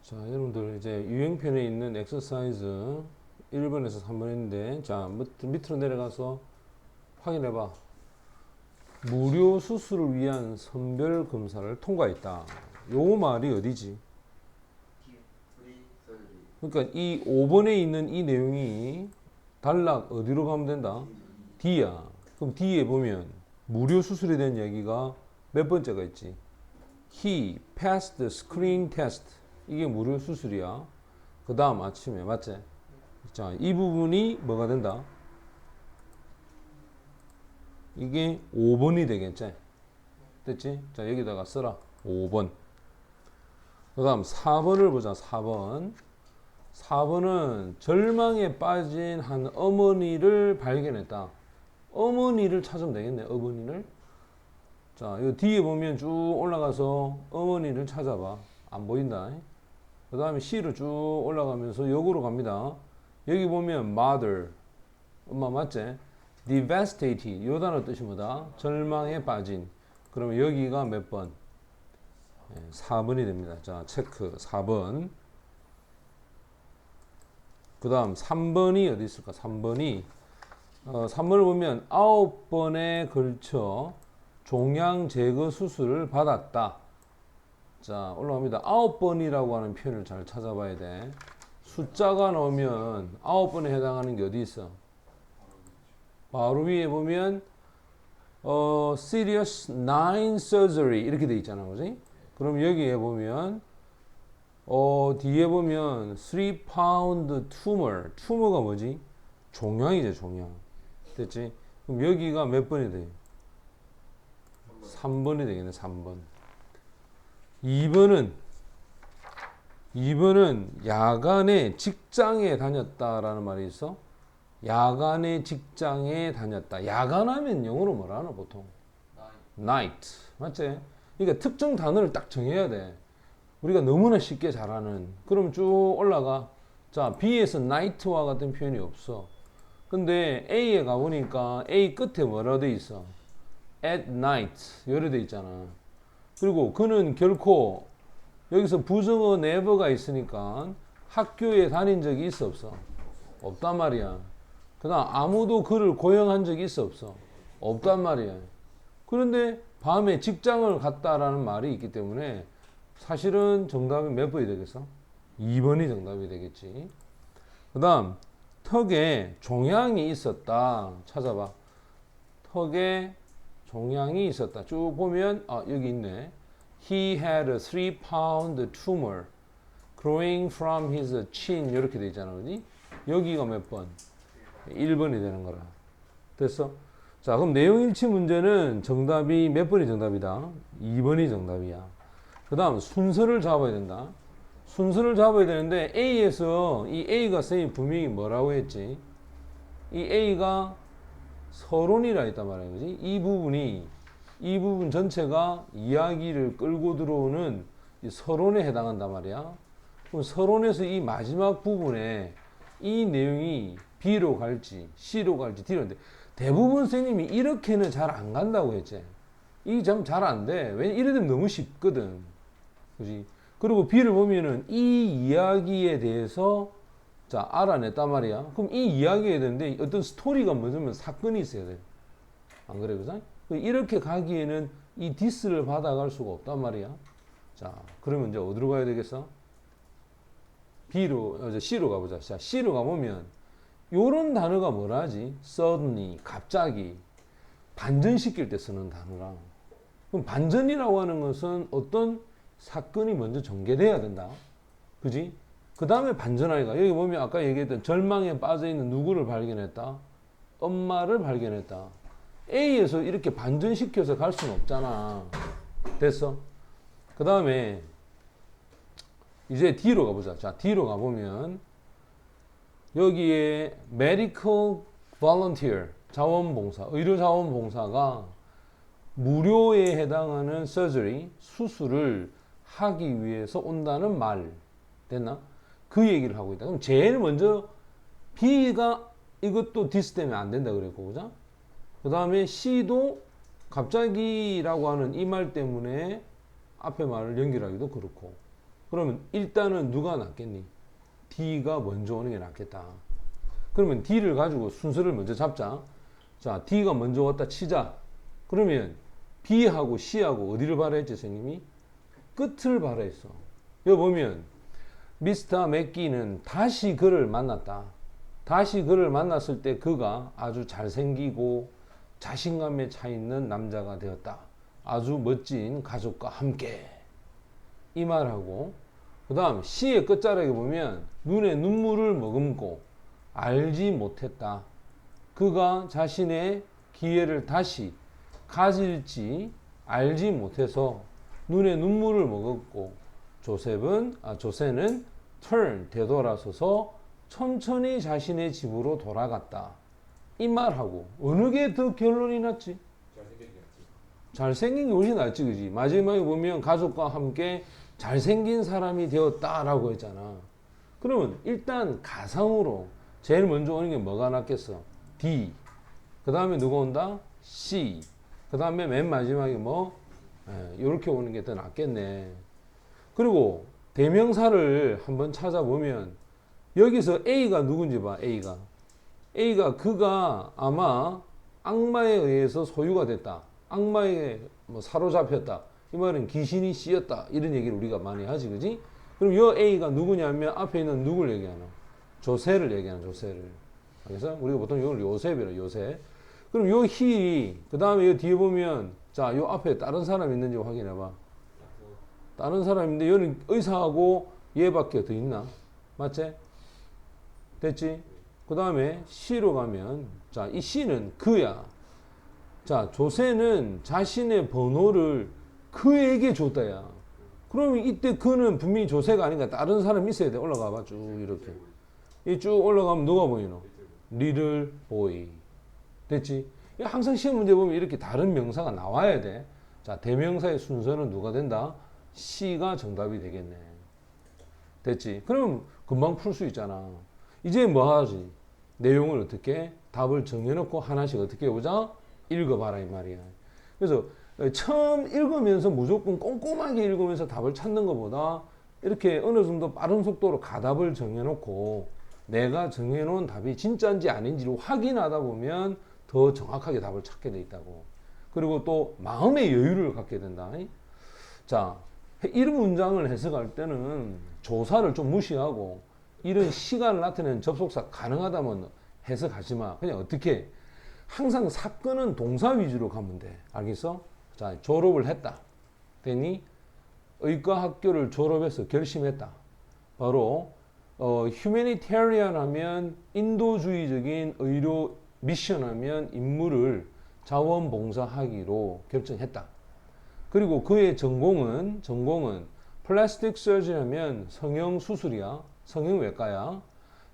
자, 여러분들 이제 유형편에 있는 엑서사이즈 1번에서 3번인데, 자, 밑으로 내려가서 확인해봐. 무료 수술을 위한 선별 검사를 통과했다. 요 말이 어디지? 그러니까 이 5번에 있는 이 내용이 단락 어디로 가면 된다? D야. 그럼 D에 보면 무료 수술에 대한 얘기가 몇 번째가 있지? He passed the screen test. 이게 무료 수술이야. 그 다음 아침에 맞지? 자, 이 부분이 뭐가 된다? 이게 5번이 되겠지? 됐지? 자, 여기다가 써라. 5번. 그 다음 4번을 보자. 4번. 4번은 절망에 빠진 한 어머니를 발견했다. 어머니를 찾으면 되겠네. 어머니를. 자, 이 뒤에 보면 쭉 올라가서 어머니를 찾아봐. 안 보인다. 그 다음에 C로 쭉 올라가면서 역으로 갑니다. 여기 보면 mother, 엄마 맞지? devastated, 요 단어 뜻이 뭐다? 절망에 빠진. 그러면 여기가 몇 번? 4번이 됩니다. 자, 체크 4번. 그 다음 3번이 어디 있을까? 3번이 3번을 보면 9번에 걸쳐 종양 제거 수술을 받았다. 자, 올라갑니다. 9번이라고 하는 표현을 잘 찾아봐야 돼. 숫자가 나오면 9번에 해당하는 게 어디 있어? 바로 위에 보면 serious 9 surgery 이렇게 돼 있잖아. 그지? 그럼 여기에 보면 뒤에 보면 3 pound tumor. 튜머가 뭐지? 종양이죠, 종양. 됐지? 그럼 여기가 몇 번이 돼? 3번이 되겠네, 3번. 2번은 야간에 직장에 다녔다라는 말이 있어. 야간에 직장에 다녔다. 야간하면 영어로 뭐라 하나 보통? night. 맞지? 그러니까 특정 단어를 딱 정해야 돼. 우리가 너무나 쉽게 잘하는. 그럼 쭉 올라가. 자, B에서 night와 같은 표현이 없어. 근데 A에 가보니까 A 끝에 뭐라 돼 있어? at night. 요래 돼 있잖아. 그리고 그는 결코 여기서 부정어 never가 있으니까 학교에 다닌 적이 있어 없어? 없단 말이야. 그 다음 아무도 그를 고용한 적이 있어 없어? 없단 말이야. 그런데 밤에 직장을 갔다라는 말이 있기 때문에 사실은 정답이 몇 번이 되겠어? 2번이 정답이 되겠지. 그 다음 턱에 종양이 있었다. 찾아봐. 턱에 종양이 있었다. 쭉 보면 여기 있네. He had a 3 pound tumor growing from his chin. 이렇게 돼 있잖아. 그지? 여기가 몇 번? 1번이 되는 거라. 됐어? 자, 그럼 내용일치 문제는 정답이 몇 번이 정답이다? 2번이 정답이야. 그 다음 순서를 잡아야 된다. 순서를 잡아야 되는데 A에서 이 A가 선생님 분명히 뭐라고 했지? 이 A가 서론이라 했단 말이야. 그지? 이 부분 전체가 이야기를 끌고 들어오는 이 서론에 해당한단 말이야. 그럼 서론에서 이 마지막 부분에 이 내용이 B로 갈지 C로 갈지 D로 갈지 대부분 선생님이 이렇게는 잘 안 간다고 했지. 이 점 잘 안 돼. 왜냐면 이래 되면 너무 쉽거든. 그지? 그리고 B를 보면은 이 이야기에 대해서 자, 알아냈단 말이야. 그럼 이 이야기해야 되는데 어떤 스토리가 뭐냐면 사건이 있어야 돼. 안 그래, 그죠? 이렇게 가기에는 이 디스를 받아갈 수가 없단 말이야. 자, 그러면 이제 어디로 가야 되겠어? C로 가보자. 자, C로 가보면 요런 단어가 뭐라 하지? suddenly, 갑자기 반전시킬 때 쓰는 단어랑. 그럼 반전이라고 하는 것은 어떤 사건이 먼저 전개돼야 된다. 그지? 그 다음에 반전하기가 여기 보면 아까 얘기했던 절망에 빠져있는 누구를 발견했다? 엄마를 발견했다. A에서 이렇게 반전시켜서 갈 수는 없잖아. 됐어? 그 다음에 이제 D로 가보자. 자, D로 가보면 여기에 medical volunteer, 자원봉사, 의료자원봉사가 무료에 해당하는 surgery, 수술을 하기 위해서 온다는 말. 됐나? 그 얘기를 하고 있다. 그럼 제일 먼저 B가 이것도 디스 때문에 안 된다 그랬고, 그죠? 그 다음에 C도 갑자기라고 하는 이 말 때문에 앞에 말을 연결하기도 그렇고. 그러면 일단은 누가 낫겠니? D가 먼저 오는 게 낫겠다. 그러면 D를 가지고 순서를 먼저 잡자. 자, D가 먼저 왔다 치자. 그러면 B하고 C하고 어디를 바라했지, 선생님이? 끝을 바라했어. 여기 보면 미스터 맥기는 다시 그를 만났다. 다시 그를 만났을 때 그가 아주 잘생기고 자신감에 차 있는 남자가 되었다. 아주 멋진 가족과 함께. 이 말하고 그 다음 C의 끝자락에 보면 눈에 눈물을 머금고 알지 못했다. 그가 자신의 기회를 다시 가질지 알지 못해서 눈에 눈물을 머금고 조세는 되돌아서서 천천히 자신의 집으로 돌아갔다. 이 말하고 어느 게 더 결론이 낫지? 잘생긴 게 훨씬 낫지, 그지? 마지막에 보면 가족과 함께 잘생긴 사람이 되었다라고 했잖아. 그러면 일단 가상으로 제일 먼저 오는 게 뭐가 낫겠어? D. 그 다음에 누가 온다? C. 그 다음에 맨 마지막에 뭐? 이렇게 오는 게 더 낫겠네. 그리고 대명사를 한번 찾아보면 여기서 A가 누군지 봐. A가 그가 아마 악마에 의해서 소유가 됐다. 악마에 뭐 사로잡혔다. 이 말은 귀신이 씌었다. 이런 얘기를 우리가 많이 하지, 그지? 그럼 이 A가 누구냐면 앞에 있는 누굴 얘기하나? 조세를 얘기하는 조세를. 그래서 우리가 보통 이걸 요셉이라 요셉. 그럼 요 히, 그 다음에 요 뒤에 보면 자, 요 앞에 다른 사람 있는지 확인해봐. 다른 사람인데 얘는 의사하고 얘밖에 더 있나? 맞지? 됐지? 그 다음에 C로 가면 자, 이 C는 그야. 자, 조세는 자신의 번호를 그에게 줬다야. 그러면 이때 그는 분명히 조세가 아닌가 다른 사람이 있어야 돼. 올라가 봐. 쭉 이렇게. 이 쭉 올라가면 누가 보이노? little boy. 됐지? 항상 시험 문제 보면 이렇게 다른 명사가 나와야 돼. 자, 대명사의 순서는 누가 된다? C가 정답이 되겠네. 됐지? 그럼 금방 풀 수 있잖아. 이제 뭐 하지? 내용을 어떻게? 답을 정해놓고 하나씩 어떻게 해보자? 읽어봐라 이 말이야. 그래서 처음 읽으면서 무조건 꼼꼼하게 읽으면서 답을 찾는 것보다 이렇게 어느 정도 빠른 속도로 가답을 정해놓고 내가 정해놓은 답이 진짜인지 아닌지를 확인하다 보면 더 정확하게 답을 찾게 돼 있다고. 그리고 또 마음의 여유를 갖게 된다. 자, 이런 문장을 해석할 때는 조사를 좀 무시하고 이런 시간을 나타내는 접속사 가능하다면 해석하지 마. 그냥 어떻게 항상 사건은 동사 위주로 가면 돼. 알겠어? 자, 졸업을 했다. 되니 의과 학교를 졸업해서 결심했다. 바로 humanitarian 하면 인도주의적인 의료 미션 하면 임무를 자원봉사하기로 결정했다. 그리고 그의 전공은 플라스틱 서저리 하면 성형수술이야. 성형외과야.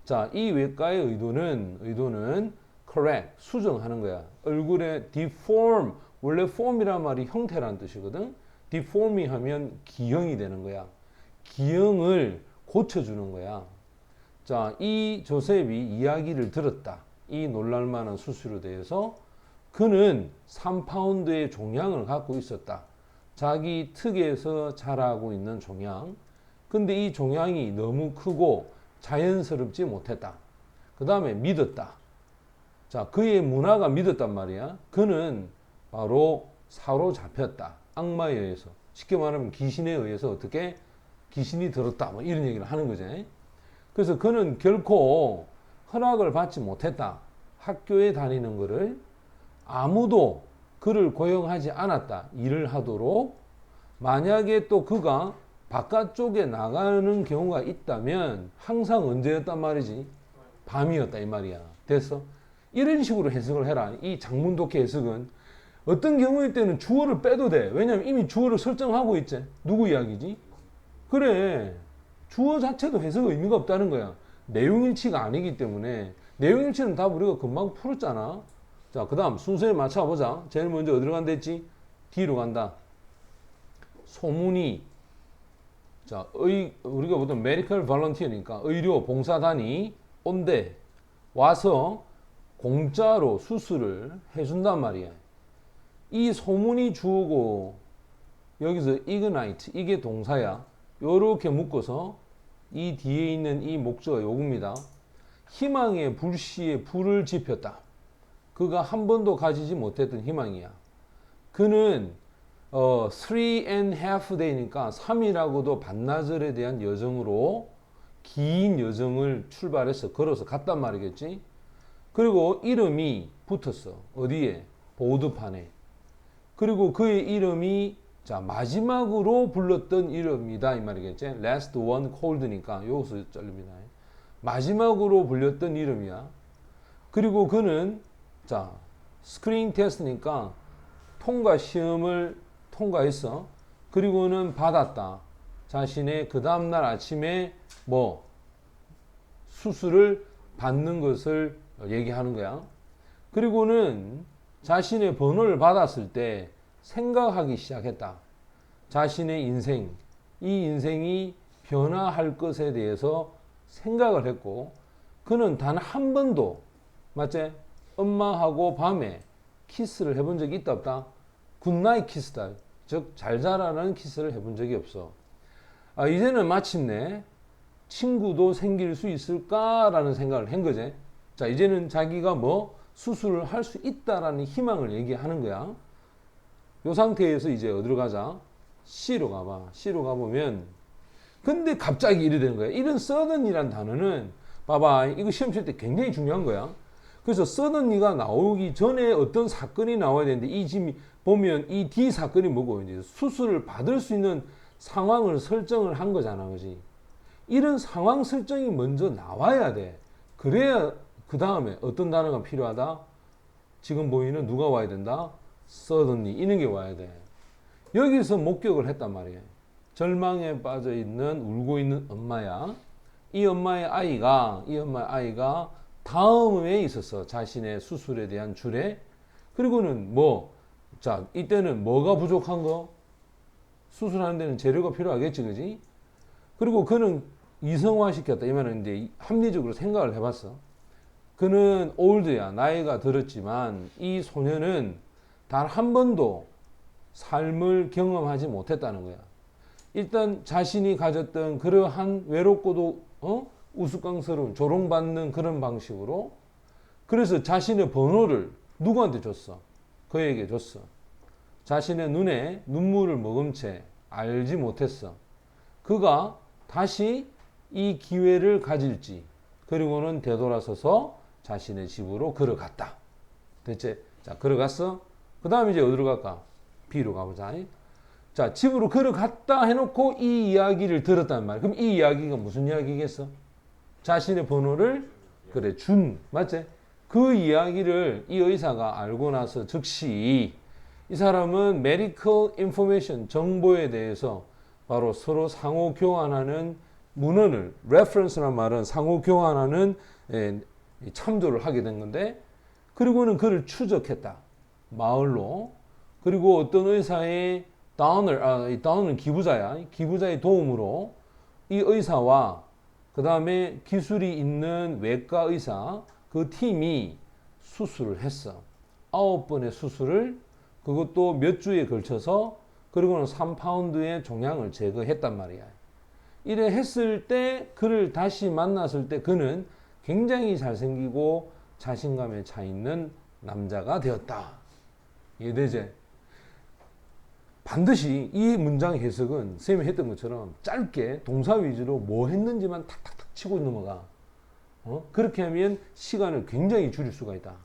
자, 이 외과의 의도는 correct, 수정하는 거야. 얼굴에 deform, 원래 form이란 말이 형태라는 뜻이거든. deform이 하면 기형이 되는 거야. 기형을 고쳐주는 거야. 자, 이 조셉이 이야기를 들었다. 이 놀랄만한 수술에 대해서 그는 3파운드의 종양을 갖고 있었다. 자기 특에서 자라고 있는 종양. 근데 이 종양이 너무 크고 자연스럽지 못했다. 그 다음에 믿었다. 자, 그의 문화가 믿었단 말이야. 그는 바로 사로잡혔다. 악마에 의해서. 쉽게 말하면 귀신에 의해서 어떻게 귀신이 들었다. 뭐 이런 얘기를 하는 거지. 그래서 그는 결코 허락을 받지 못했다. 학교에 다니는 것을 아무도 그를 고용하지 않았다. 일을 하도록. 만약에 또 그가 바깥쪽에 나가는 경우가 있다면 항상 언제였단 말이지? 밤이었다 이 말이야. 됐어? 이런 식으로 해석을 해라. 이 장문 독해 해석은 어떤 경우일 때는 주어를 빼도 돼. 왜냐면 이미 주어를 설정하고 있지. 누구 이야기지? 그래. 주어 자체도 해석 의미가 없다는 거야. 내용일치가 아니기 때문에. 내용일치는 다 우리가 금방 풀었잖아. 자, 그 다음 순서에 맞춰보자. 제일 먼저 어디로 간다 했지? D로 간다. 소문이. 자, 우리가 보통 메디컬 발런티어니까 의료 봉사단이 온대. 와서 공짜로 수술을 해준단 말이야. 이 소문이 주어고 여기서 ignite 이게 동사야. 요렇게 묶어서 이 뒤에 있는 이 목적어 요겁니다. 희망의 불씨에 불을 지폈다. 그가 한 번도 가지지 못했던 희망이야. 그는 3.5 day니까 3이라고도 반나절에 대한 여정으로 긴 여정을 출발해서 걸어서 갔단 말이겠지. 그리고 이름이 붙었어. 어디에? 보드판에. 그리고 그의 이름이 자 마지막으로 불렀던 이름이다 이 말이겠지. Last one cold니까 여기서 잘립니다. 마지막으로 불렸던 이름이야. 그리고 그는 자 스크린 테스트니까 통과 시험을 통과했어. 그리고는 받았다. 자신의 그 다음날 아침에 뭐 수술을 받는 것을 얘기하는 거야. 그리고는 자신의 번호를 받았을 때 생각하기 시작했다. 자신의 인생, 이 인생이 변화할 것에 대해서 생각을 했고, 그는 단 한 번도, 맞지? 엄마하고 밤에 키스를 해본 적이 있다 없다? 굿나잇 키스다. 즉, 잘 자라는 키스를 해본 적이 없어. 이제는 마침내 친구도 생길 수 있을까라는 생각을 한 거지. 자, 이제는 자기가 뭐 수술을 할 수 있다라는 희망을 얘기하는 거야. 이 상태에서 이제 어디로 가자? C로 가봐. C로 가보면 근데 갑자기 이래 되는 거야. 이런 sudden이란 단어는 봐봐. 이거 시험 칠 때 굉장히 중요한 거야. 그래서 sudden이가 나오기 전에 어떤 사건이 나와야 되는데 이 지금 보면 이 D 사건이 뭐고 이제 수술을 받을 수 있는 상황을 설정을 한 거잖아. 그지? 이런 상황 설정이 먼저 나와야 돼. 그래야 그 다음에 어떤 단어가 필요하다? 지금 보이는 누가 와야 된다? suddenly 이런 게 와야 돼. 여기서 목격을 했단 말이에요. 절망에 빠져 있는 울고 있는 엄마야. 이 엄마의 아이가 다음에 있었어. 자신의 수술에 대한 주례. 그리고는 자 이때는 뭐가 부족한 거? 수술하는 데는 재료가 필요하겠지, 그지? 그리고 그는 이성화시켰다. 이 말은 이제 합리적으로 생각을 해봤어. 그는 올드야. 나이가 들었지만 이 소녀는 단 한 번도 삶을 경험하지 못했다는 거야. 일단 자신이 가졌던 그러한 외롭고도 우스꽝스러운 조롱받는 그런 방식으로 그래서 자신의 번호를 누구한테 줬어? 그에게 줬어. 자신의 눈에 눈물을 머금채 알지 못했어. 그가 다시 이 기회를 가질지 그리고는 되돌아서서 자신의 집으로 걸어갔다. 됐지? 자, 걸어갔어. 그 다음에 이제 어디로 갈까? B로 가보자. 자, 집으로 걸어갔다 해놓고 이 이야기를 들었단 말이야. 그럼 이 이야기가 무슨 이야기겠어? 자신의 번호를 그래 맞지? 그 이야기를 이 의사가 알고 나서 즉시 이 사람은 medical information 정보에 대해서 바로 서로 상호 교환하는 문헌을 reference란 말은 상호 교환하는 참조를 하게 된 건데 그리고는 그를 추적했다. 마을로. 그리고 어떤 의사의 다운은 기부자야. 기부자의 도움으로 이 의사와 그 다음에 기술이 있는 외과 의사 그 팀이 수술을 했어. 9번의 수술을 그것도 몇 주에 걸쳐서 그리고는 3파운드의 종양을 제거했단 말이야. 이래 했을 때 그를 다시 만났을 때 그는 굉장히 잘생기고 자신감에 차 있는 남자가 되었다. 이해되지? 반드시 이 문장 해석은 선생님이 했던 것처럼 짧게 동사 위주로 뭐 했는지만 탁탁탁 치고 넘어가. 그렇게 하면 시간을 굉장히 줄일 수가 있다.